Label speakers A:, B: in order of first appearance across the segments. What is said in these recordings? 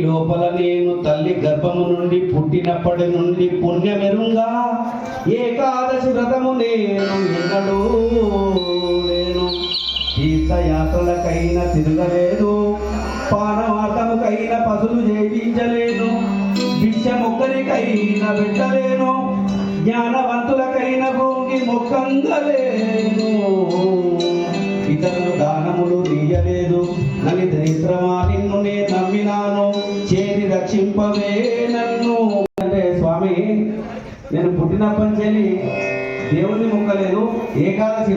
A: లోపల నేను తల్లి గర్భము నుండి పుట్టినప్పటి నుండి పుణ్యమెరుంగా ఏకాదశి వ్రతము నేను ఎన్నడూ లేను. తీర్థయాత్రలకైనా తిరగలేదు, పానవాటముకైనా పసులు చేయించలేను, భిక్ష మొక్కరికైనా పెట్టలేను, జ్ఞానవంతులకైనా భూమి మొక్కంగలేను, ఇతరులు దానములు తీయలేదు. నన్ను దరిద్రమా నిన్ను నేను నమ్మినాను, చేరి రక్షింపవే నన్ను. అంటే స్వామి నేను పుట్టినప్పటి నుంచి దేవుని మొక్కలేదు, ఏకాదశి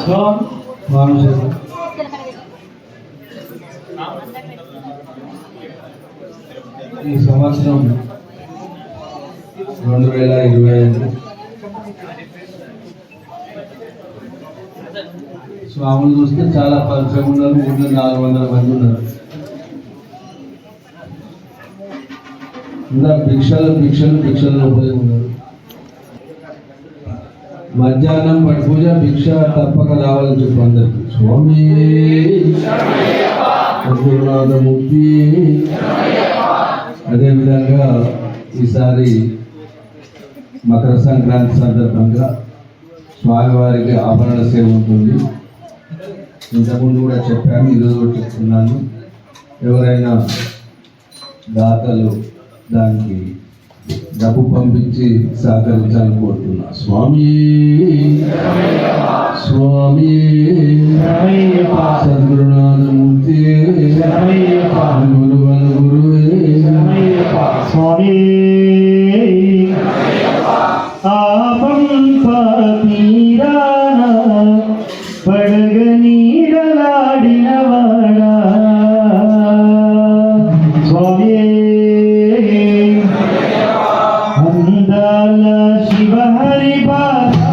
A: ఈ సంవత్సరం 2025 స్వాములు చూస్తే చాలా పరిచయం ఉన్నారు. 400 మంది ఉన్నారు. ఇంకా భిక్షలు పోయి ఉన్నారు. మధ్యాహ్నం పడి పూజ భిక్ష తప్పక రావాలని చెప్పి అందరికి స్వామి ముక్తి. అదేవిధంగా ఈసారి మకర సంక్రాంతి సందర్భంగా స్వామివారికి ఆభరణ సేవ ఉంటుంది. ఇంతకుముందు కూడా చెప్పాను, ఈరోజు కూడా చెప్తున్నాను. ఎవరైనా దాతలు దానికి డబ్బు పంపించి సహకరించాలని కోరుతున్నా. స్వామి స్వామి సద్గురునాథమూర్తి గురువే
B: స్వామి పడగ నీడలాడినవాడా స్వామి అందాల శివహరి బాలా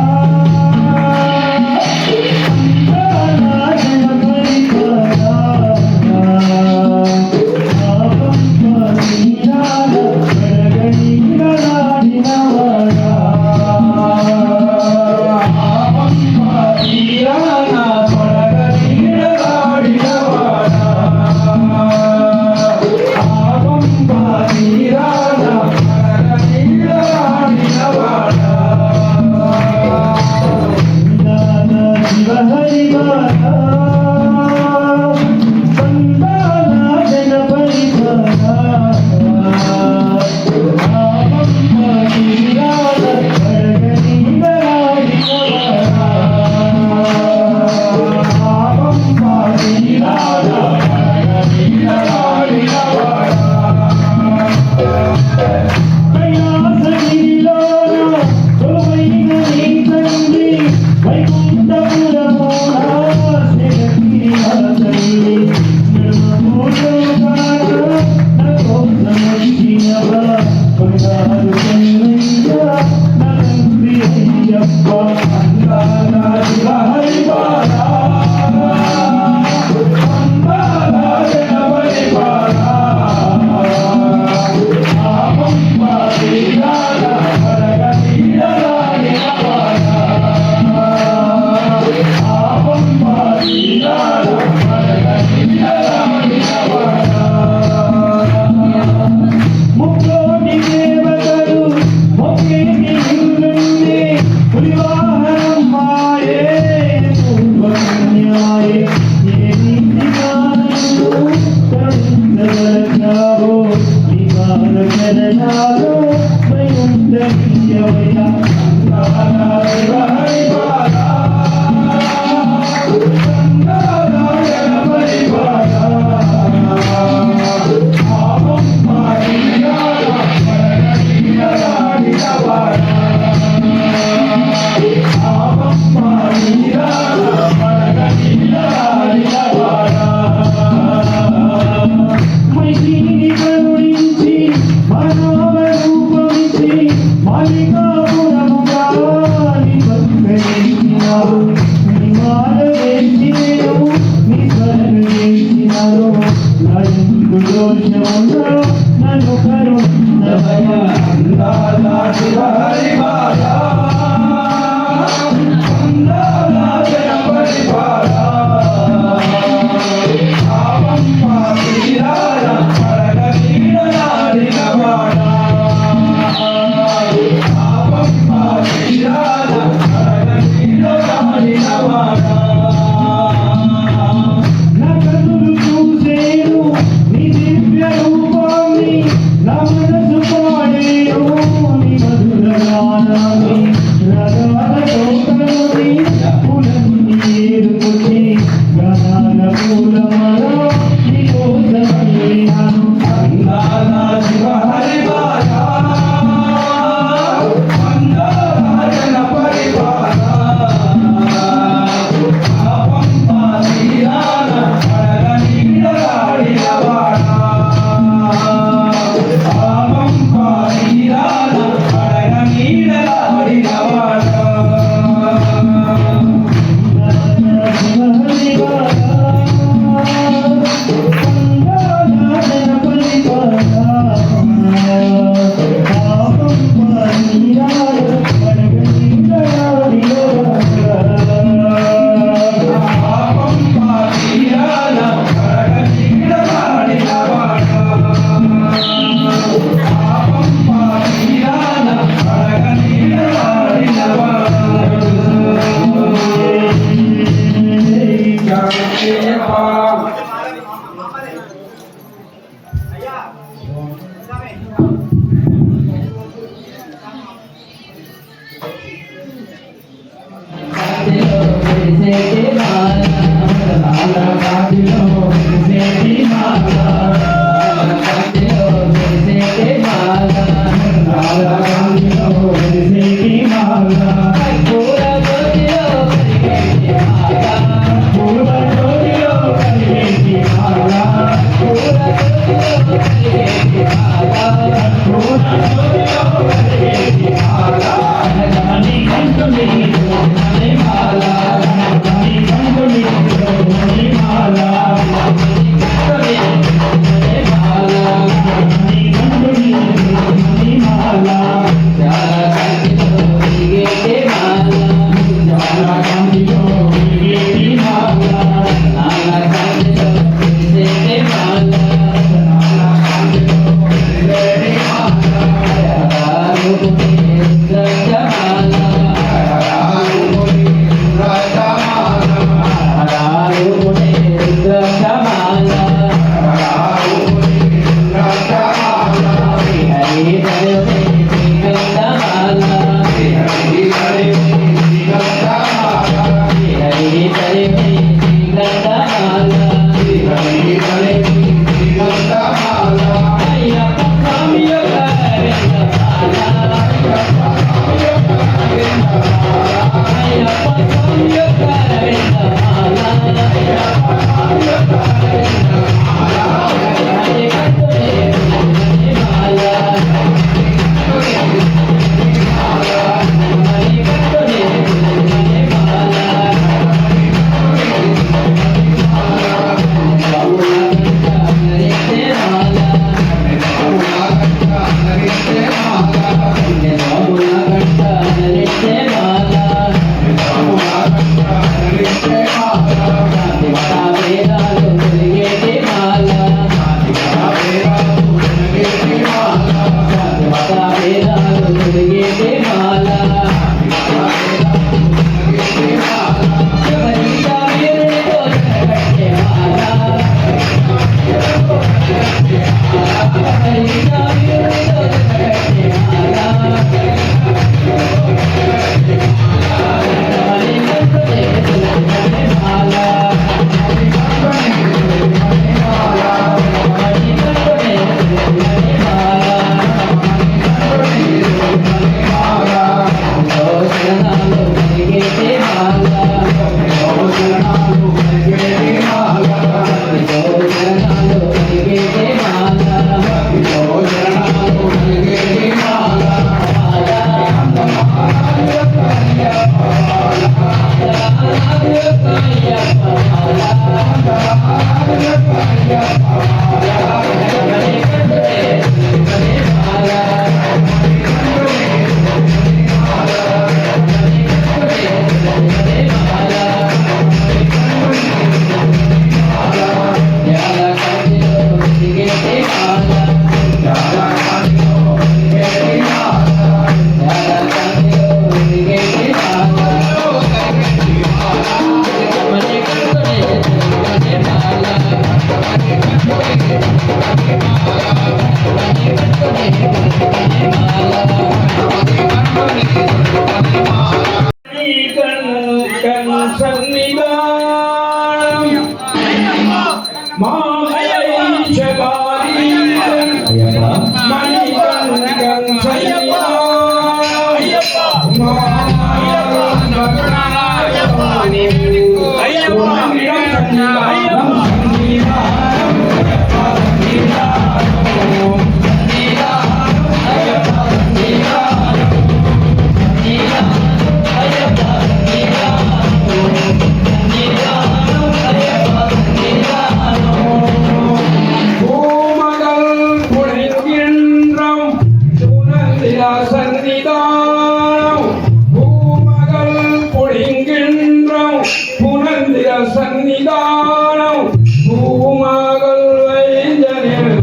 C: சன்னிதானம் பூமகள் வைஜனில்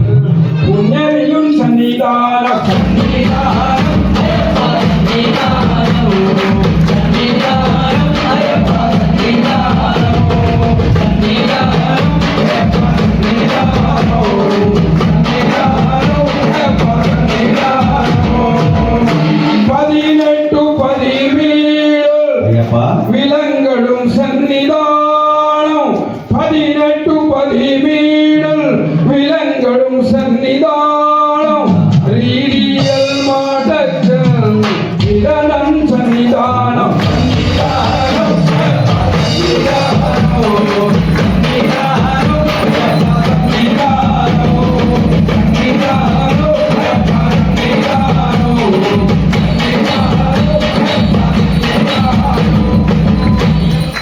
C: புண்ணியும் சன்னிதானம் விலங்களும் சன்னிதானம் 18 பதிவீடல் விலங்களும் சன்னிதானம் ரீதியல் மாடச்சன் இதனம் சன்னிதானம்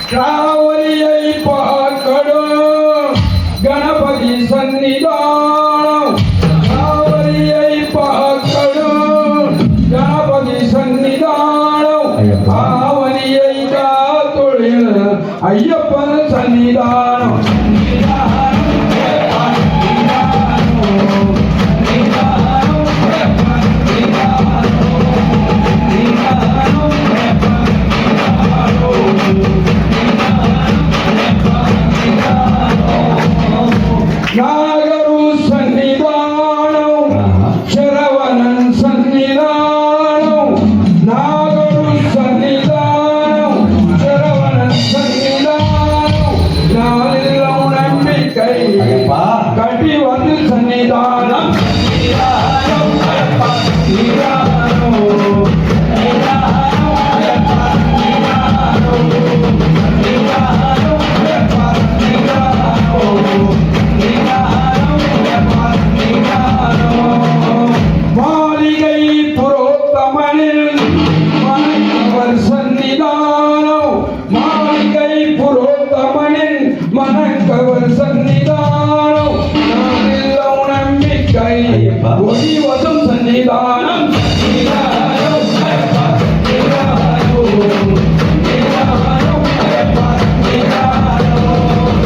C: காவலியை பார்க்கடும் கணபதி சன்னிதானம் காவலியை பார்க்கடும் கணபதி சன்னிதானம் காவலியை காத்தொழில் ஐயப்பன் சன்னிதானம் நாகரு சன்னிதானம் சரவணன் சன்னிதானம் நாகரு சன்னிதானம் சரவணன் சன்னிதானம் பகவன் சன்னிதானம் நாமெல்லாம் நம்பிக்கை
D: ஐயப்பா.
C: ஒளி வசம் சன்னிதானம் சன்னிதானம் ஐயப்பா சன்னிதானம் சன்னிதானம் ஐயப்பா சன்னிதானம்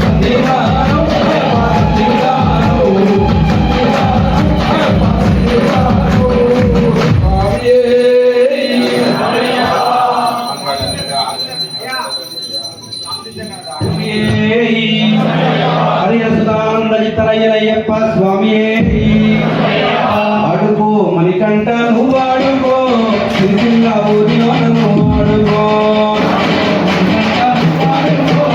C: ஐயப்பா
D: హరిహస్తానందజితరయ్యనయ్యప్ప స్వామియే అడుగో మణికంఠ నువ్వు అడుగో సిరిసిల్ల ఊరిలో నువ్వు అడుగో అడుగో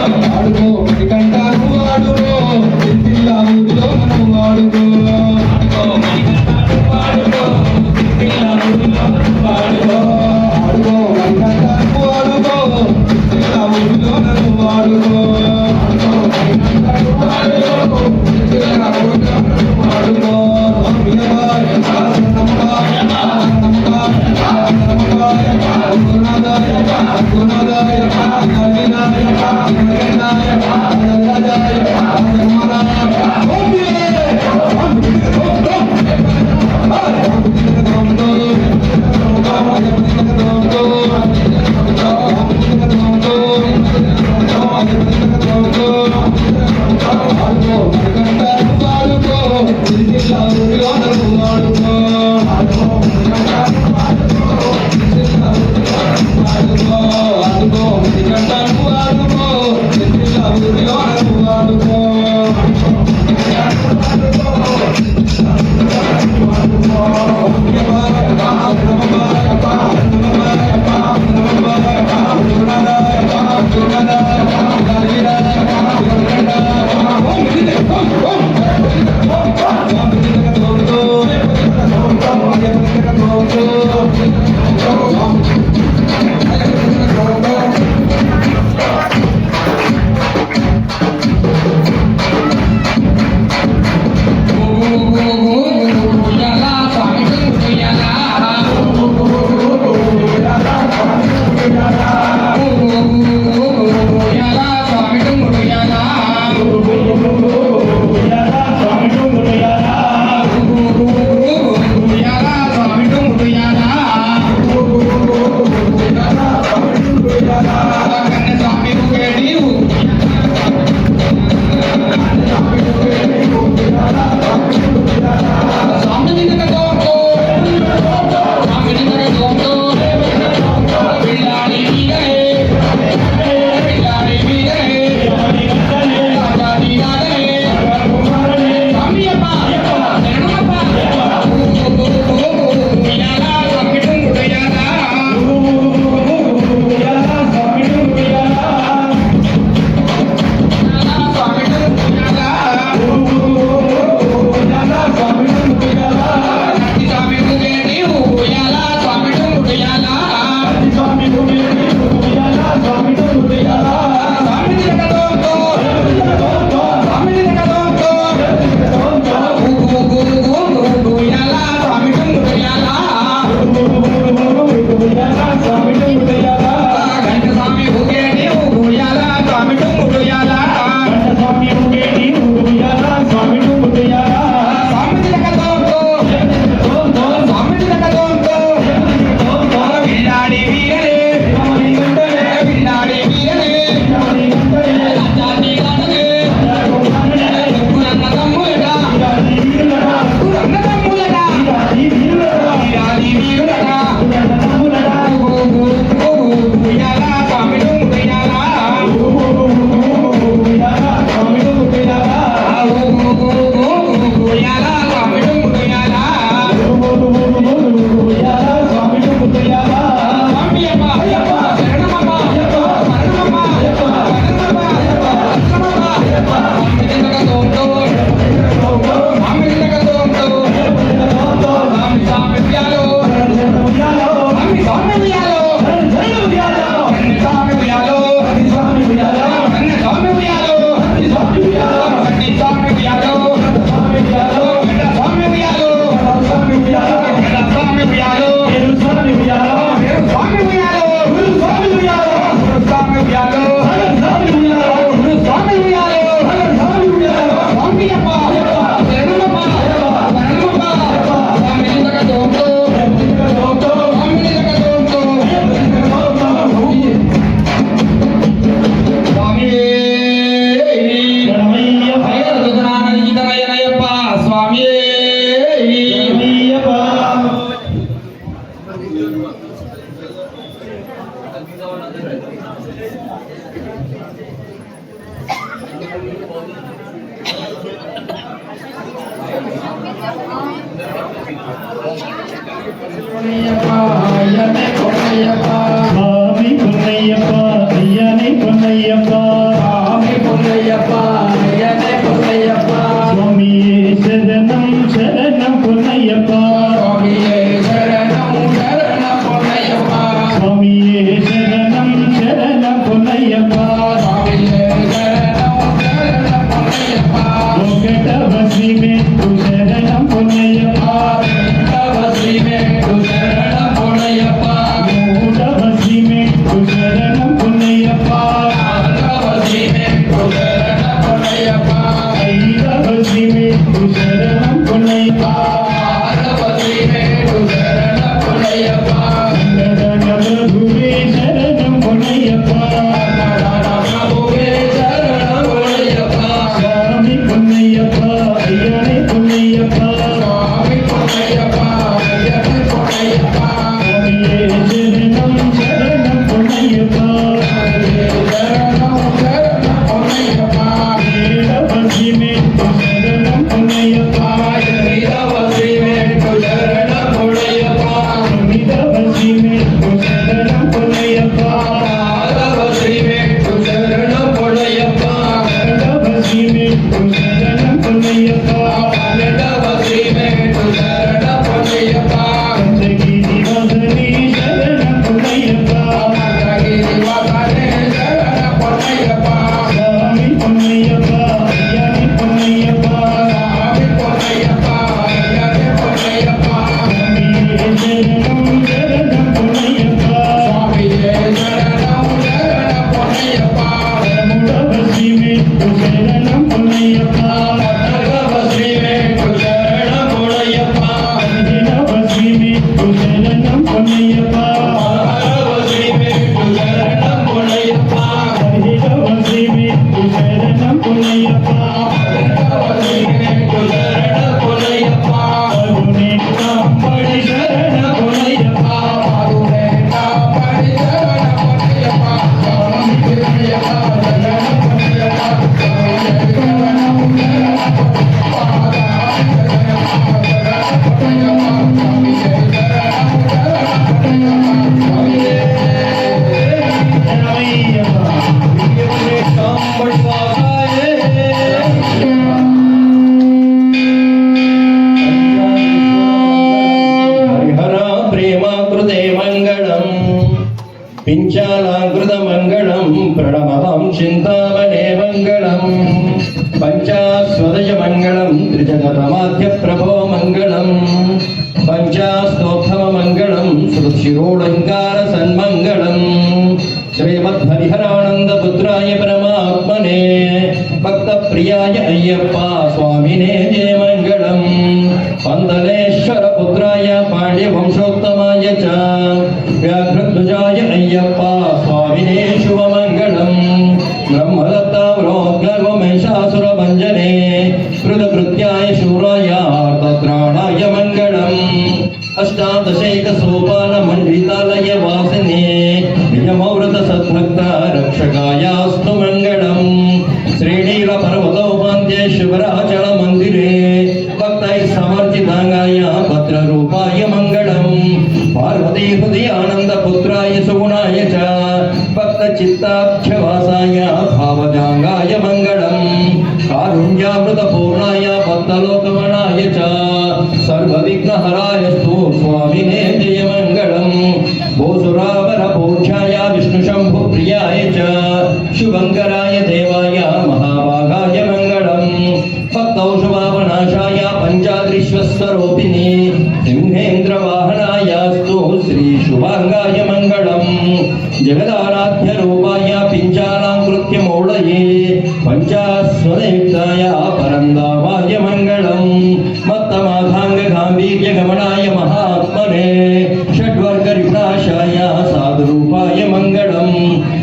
D: అడుగో మణికంఠ నువ్వు అడుగో సిరిసిల్ల ఊరిలో నువ్వు అడుగో మణికంఠ నువ్వు అడుగో సిరిసిల్ల ఊరిలో నువ్వు అడుగో
B: சுவாமி பொன்னையப்பா ஐயனை பொன்னையப்பா சுவாமியே சரணம் சரணம் பொன்னையப்பா சுவாமியே சரணம் சரணம் பொன்னையப்பா लोकटवसी में तू शरणम पुण्यप्पा मूढ़वसी में तू शरणम पुण्यप्पा ऐरावसी में तू शरणम पुण्यप्पा ऐरावसी में तू शरणम पुण्यप्पा प्रभुवे शरणम पुण्यप्पा स्वामी पुण्यप्पा अय्यने पुण्यप्पा स्वामिये शरणम शरणम पुण्यप्पा ऐरावसी में तू शरणम पुण्यप्पा अमितावसी में तू शरणम पुण्यप्पा ऐरावसी में तू शरणम पुण्यप्पा ऐरावसी में तू शरणम पुण्यप्पा पंचगिरि वासनी शरणम पुण्यप्पा स्वामी पुण्यप्पा अय्यने पुण्यप्पा स्वामिये शरणम शरणम पुण्यप्पा मूढ़वसी में तू शरणम पुण्यप्पा ऐरावसी में तू शरणम पुण्यप्पा ऐरावसी में तू शरणम पुण्यप्पा अरुणे कांबड़ी शरण पुण्यप्पा
D: पिञ्चालाकृतमङ्गलं प्रणमहं चिन्तामणे मङ्गलं पञ्चास्वदयमङ्गलं त्रिजगतमाध्यप्रभो मङ्गलं पञ्चास्तोत्तममङ्गलं श्रुतशिरोडङ्कारसन्मङ्गलं श्रीमद्हरिहरानन्दपुत्राय परमात्मने भक्तप्रियाय अय्यप्पा स्वामिने जय मङ्गलं पन्दलेश्वरपुत्राय पाण्ड्यवंशोत्तमाय च व्याघ्रध्वजाय अय्यप्पा स्वामिने शुभमङ्गलं ब्रह्मदत्तावरोग्रगोमेशासुरभञ्जने कृतकृत्याय शूराय आर्तत्राणाय मङ्गलम् अष्टादशैकसोपानमण्डितालय वासिने निजमौव्रतसद्भक्त रक्षकायास्तु मङ्गलम् श्रीनीलपर्वतोपान्त्ये शिवराचलमन्दिरे भक्तैः समर्चिताङ्गाय भद्ररूपाय मङ्गलम् पार्वती हृदयानन्दपुत्राय सुगुणाय च भक्तचित्ताख्यवासाय भावजाङ्गाय मङ्गलम् कारुण्यामृतपूर्णाय भक्तलोकमनाय च सर्वविघ्नहरायस्तु स्वामिने जय मङ्गलम् भूसुरावरपूज्याय विष्णुशम्भुप्रियाय च शुभङ्कराय देवाय महाभागाय मङ्गलम् भक्तौषभावनाशाय पञ्चाद्रिश्वस्वरूपिणे सिंहेन्द्रवाहनायास्तु श्रीशुभाङ्गाय मङ्गलम् जगदाराध्यरूपाय पिञ्चालाङ्कृत्यमौळये पञ्चास्वदयुक्ताय परन्दामाय मङ्गलम् मत्तमाधाङ्गगाम्भीर्यगमनाय महात्मने षड्वर्गविनाशाय साधुरूपाय मङ्गलम्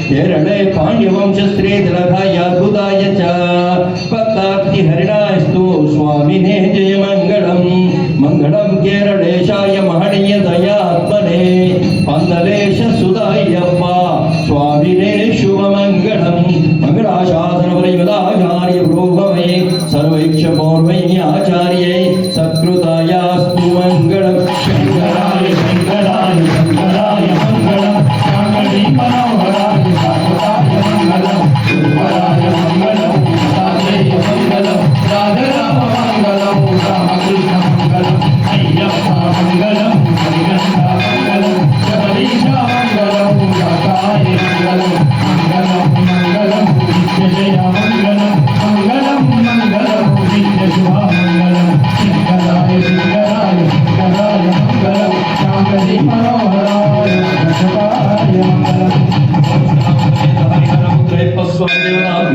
D: केरळे पाण्ड्यवंशश्रीतिलकाय अद्भुताय च भक्ताक्तिहरिणायस्तु स्वामिने जय मङ्गलम् मङ्गलं केरळेशाय महनीयदयात्मने पन्दलेश सुदाय्यप्पा स्वामिने शुभमङ्गलम्
B: जय मंगलम मंगलम मंगलम नित्य शुभमंगलम शंकराय शंकराय शंकराय मंगलम शांति मनोहराय शंकराय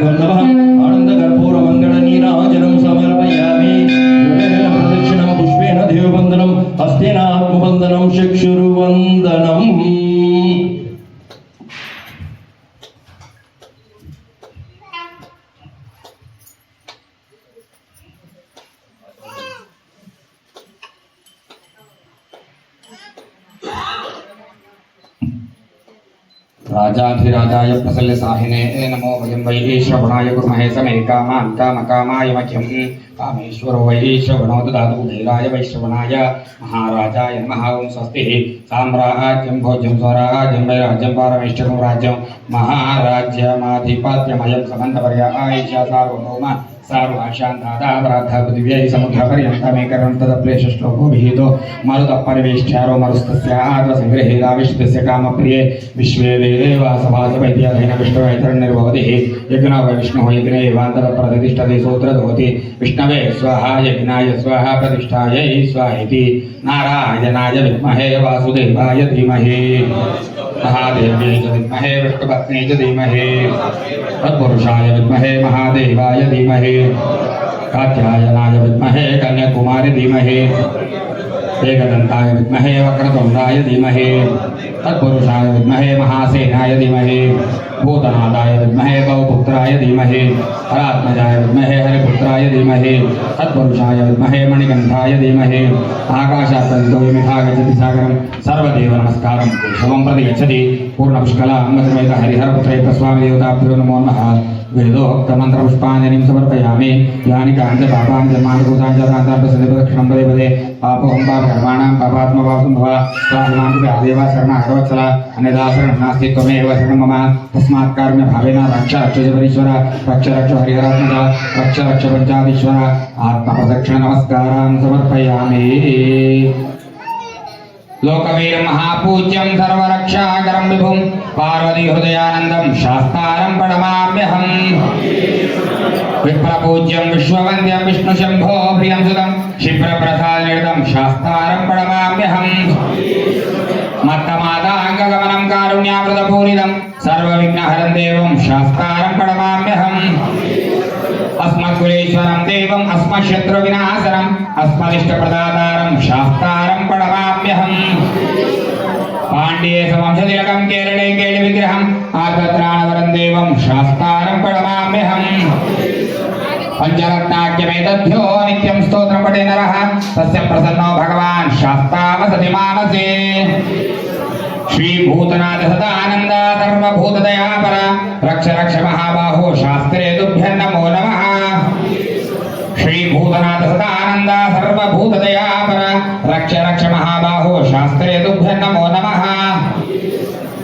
B: मंगलम
D: आनंदकर्पूर मंगल नीराजनं समर्पयामि प्रदक्षिणं पुष्पेण देववन्दनं हस्तेन आत्मवन्दनं चक्षुर्वन्दनम्
C: राजाधिराजाय प्रसल्यसाहिने नमो वयं वै श्रवणाय कुर्महे समे कामान् कामकामाय मह्यं कामेश्वरो वै श्रवणो ददातु धीराय वैश्रवणाय महाराजाय नमः ओं स्वस्तिः साम्राज्यं भोज्यं स्वराज्यं वैराज्यं पारमेष्ठिकं राज्यं महाराज्यमाधिपत्यमयं समन्तपर्याय च सार्वभौम सर्वाशान्तादापराधपृथिव्यै समुद्रपर्यन्तमेकरं तदप्रेषश्लोको विहितो मरुतपरिवेष्ट्यारो मरुस्तस्याग्रसङ्गृहेदाविष्टस्य कामप्रिये विश्वे देवा सभासवैद्याधीन विष्णुवैतरन्निर्भवतिः यज्ञ वै विष्णुः यज्ञ एवान्तरप्रतिष्ठति सूत्रधोति विष्णवे स्वाहा यज्ञाय स्वाहा प्रतिष्ठायै स्वाहेति नारायणाय विद्महे वासुदेवाय धीमहि महादेव्यै च विद्महे विष्णुपत्न्यै च धीमहि तत्पुरुषाय विद्महे महादेवाय धीमहि कात्यायनाय विद्महे कन्याकुमारी धीमहि एकदन्ताय विद्महे वक्रतुण्डाय धीमहि तत्पुरुषाय विद्महे महासेनाय धीमहि भूतनादाय विद्महे गौपुत्राय धीमहि हरात्मजाय विद्महे हरिपुत्राय धीमहि तत्पुरुषाय विद्महे मणिकण्ठाय धीमहि आकाशात्तन्तो यमिथागच्छति सागरं सर्वदेव नमस्कारं शवं प्रति गच्छति पूर्णपुष्कला अङ्गसमेत हरिहरपुत्रे तस्वामि देवताभ्यो नमो नमः वेदोक्तमन्त्रपुष्पाञ्जलिं समर्पयामि यानि काञ्च पापानि जन्मानि भूतानि च प्रसिद्धिप्रदक्षिणं पदे पदे पापोऽहं पापकर्माणां पापात्मपापं भव स्वाभिमानं देव शरणागतवत्सला अन्यथा शरणं नास्ति त्वमेव शरणं मम तस्मात् कारुण्यभावेन रक्ष जगदीश्वर रक्ष हरिहरात्मजा रक्ष पञ्चाधीश्वर आत्मप्रदक्षिण नमस्कारान् समर्पयामि लोकवीर महापूज्यं सर्वरक्षाकरं विभुं पार्वती हृदयानन्दं शास्तारं प्रणमाम्यहं विप्रपूज्यं विश्ववन्द्यं विष्णुशम्भो प्रियं सुतं क्षिप्रप्रसादनिर्दं शास्तारं प्रणमाम्यहं मत्तमादाङ्गगमनं कारुण्यामृतपूरितं सर्वविघ्नहरं देवं शास्तारं प्रणमाम्यहम् अस्मत्कुलेश्वरं देवम् अस्मच्छत्रुविनाशनम् अस्मदिष्टप्रदातारं शास्तारं प्रणमाम्यहम् पाण्ड्ये वंशतिलकं केरळे केळिविग्रहम् आर्द्रत्राणवरं देवं शास्तारं प्रणमाम्यहम् पञ्चरत्नाख्यमेतद्भ्यो नित्यं स्तोत्रं पठे नरः तस्य प्रसन्नो भगवान् शास्ता वसति मानसे श्रीभूतनाथ सदानन्द सर्वभूतदयापर रक्ष महाबाहो शास्त्रे तुभ्यं नमो नमः श्रीभूतनाथ सदानन्द सर्वभूतदयापर रक्ष महाबाहो शास्त्रे तुभ्यं नमो नमः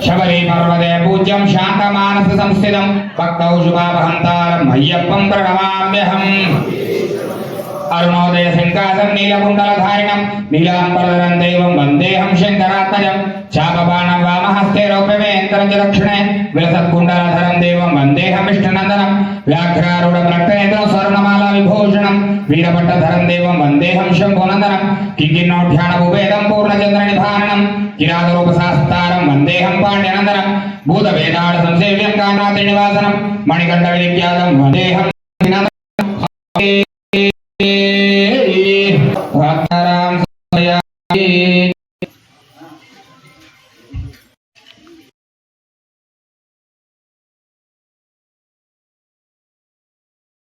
C: शबरी पर्वते पूज्यं शान्तमानस संस्थितं भक्तौ शुभावहन्तारं मय्यप्पं प्रणमाम्यहम् अरुणोदय सिंहासनं नीलकुण्डलधारिणं नीलाम्बरधरं देवं वन्देऽहं शङ्करात्मजं चापबाणं वामहस्ते रौप्यमेऽन्तरं च दक्षिणे विलसत्कुण्डलधरं देवं वन्देऽहं विष्णुनन्दनं व्याघ्रारूढं रक्तनेत्रं स्वर्णमाला विभूषणं वीरपट्टधरं देवं वन्देऽहं शम्भुनन्दनं किङ्किन्नोढ्याणभुवेदं पूर्णचन्द्रनिभाननं किरातरूपशास्तारं वन्देऽहं पाण्ड्यनन्दनं भूतवेदाळसंसेव्यं कानात्रिनिवासनं मणिकण्ठविख्यातं वन्देऽहं